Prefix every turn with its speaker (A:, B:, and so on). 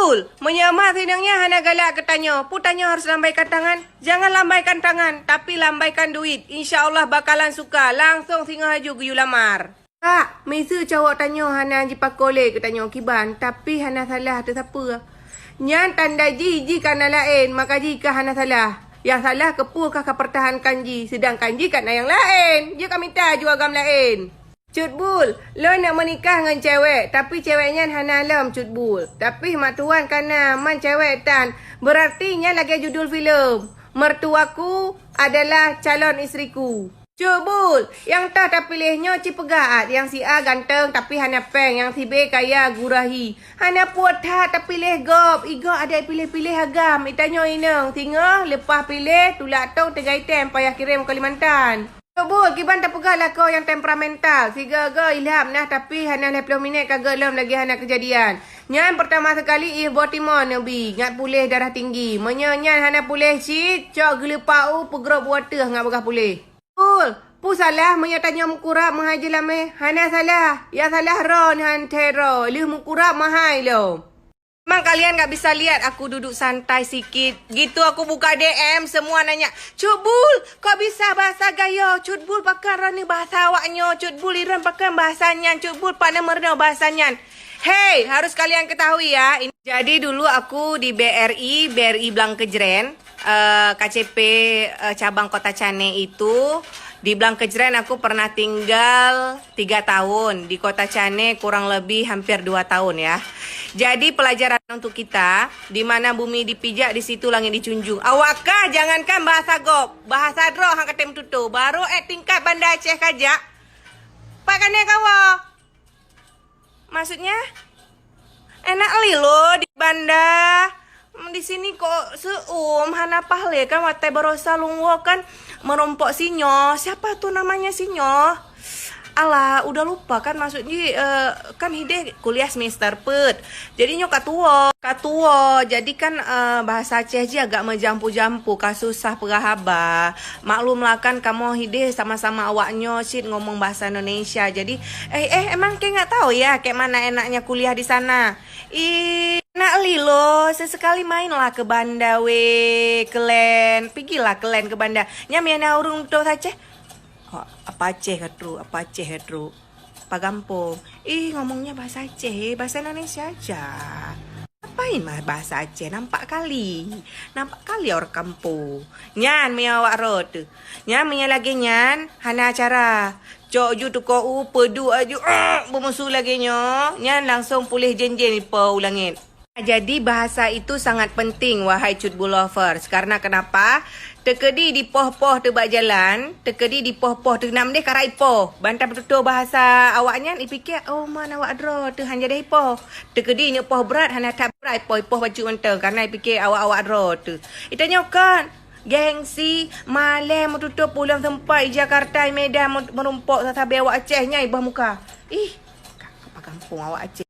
A: Bul, menyamar sidangnya hana galak ketanya. Putanya harus lambaikan tangan. Jangan lambaikan tangan, tapi lambaikan duit. InsyaAllah bakalan suka. Langsung singa haju guyu lamar. Kak, mesa cawak tanya hana jipakole ketanya kiban. Tapi hana salah tu siapa? Nyan tanda ji kana lain. Maka jika hana salah. Yang salah kepukah pertahankan ji. Sedangkan ji kana yang lain. Dia kan minta juagam lain. Cut Bul, lo nak menikah dengan cewek, tapi ceweknya hana alam Cut Bul. Tapi mak tuan kana man cewek tan. Berarti nya lagi judul filem. Mertuaku adalah calon isteriku. Cut Bul, yang tak pilihnya cipegaat, yang si A ganteng tapi hana peng, yang si B kaya gurahi. Hana puat tak pilih gop, igo ada pilih-pilih agam. Itanya inang, tinggal lepas pilih tulak tau tegaitem payah kirim ke Kalimantan. Bul, kiban tak pegang lah kau yang temperamental. Siga ilham nah tapi hana 20 minit kagak lem lagi hana kejadian. Nyan pertama sekali Botimon nabi, ngat pulih darah tinggi. Menyanyan hana pulih shit, cok gelepau pegerok water ngat begah pulih. Bul, pu salah menyatanya mukurap mengajilah meh. Hana salah. Ya salah ron han tero. Lih mukurap mahai lo. Memang kalian gak bisa lihat aku duduk santai sikit. Gitu aku buka DM semua nanya. Cut Bul, kok bisa bahasa gaya? Cut Bul pakai rani bahasa awaknya. Cut Bul iran pakai bahasanya. Cut Bul pada merna bahasanya. Hey, harus kalian ketahui ya. Jadi dulu aku di BRI Blang Kejren. KCP cabang Kota Cane itu. Di Blang Kejren aku pernah tinggal 3 tahun. Di Kota Cane kurang lebih hampir 2 tahun ya. Jadi pelajaran untuk kita, di mana bumi dipijak, di situ langit dicunjung. Awakah jangankan bahasa gop, bahasa droh hang ketem tutu. Baru tingkat Banda Aceh kajak. Pak kane kawa. Maksudnya enak li lo di Banda. Di sini kok hana pahle kan watai berasal lungwo kan merompok sinyo. Siapa tuh namanya sinyo? Alah, udah lupa kan maksudnya kan hide kuliah semester pet. Jadi nyok katuo. Jadi kan bahasa Aceh je agak menjampu-jampu, kasusah perahaba. Maklumlah kan kamu hide sama-sama awaknya sit ngomong bahasa Indonesia. Jadi emang kayak nggak tahu ya kayak mana enaknya kuliah di sana. Nak lilo, sesekali mainlah ke Banda kelen. Pergilah kelen ke Banda. Nyamiana urung tu saja. Oh, apa Aceh katru, apa kampung. Ngomongnya bahasa Aceh, bahasa Indonesia aja. Apain mah bahasa Aceh, nampak kali orang kampung. Nyan punya awak rot. Nyan punya lagi nyan, hana acara. Cok ju tu kau pedu aju, bermusuh lagi nyo. Nyan langsung pulih jenjen ipa ulangin. Jadi bahasa itu sangat penting wahai Cut Bul lovers. Karena kenapa? Tekedi di poh-poh tebak jalan, tekedi di poh-poh tu nam deh karai poh. Bantah betul bahasa awaknya ipikir oh mana awak dro tu hanya deh poh. Tekedi ni poh berat hanya tak berat poh baju mentang karena ipikir awak dro tu. Itanya kan gengsi malam tutup pulang tempat Jakarta Medan merumpok sasabe awak Acehnya ibah muka. Apa kampung awak Aceh.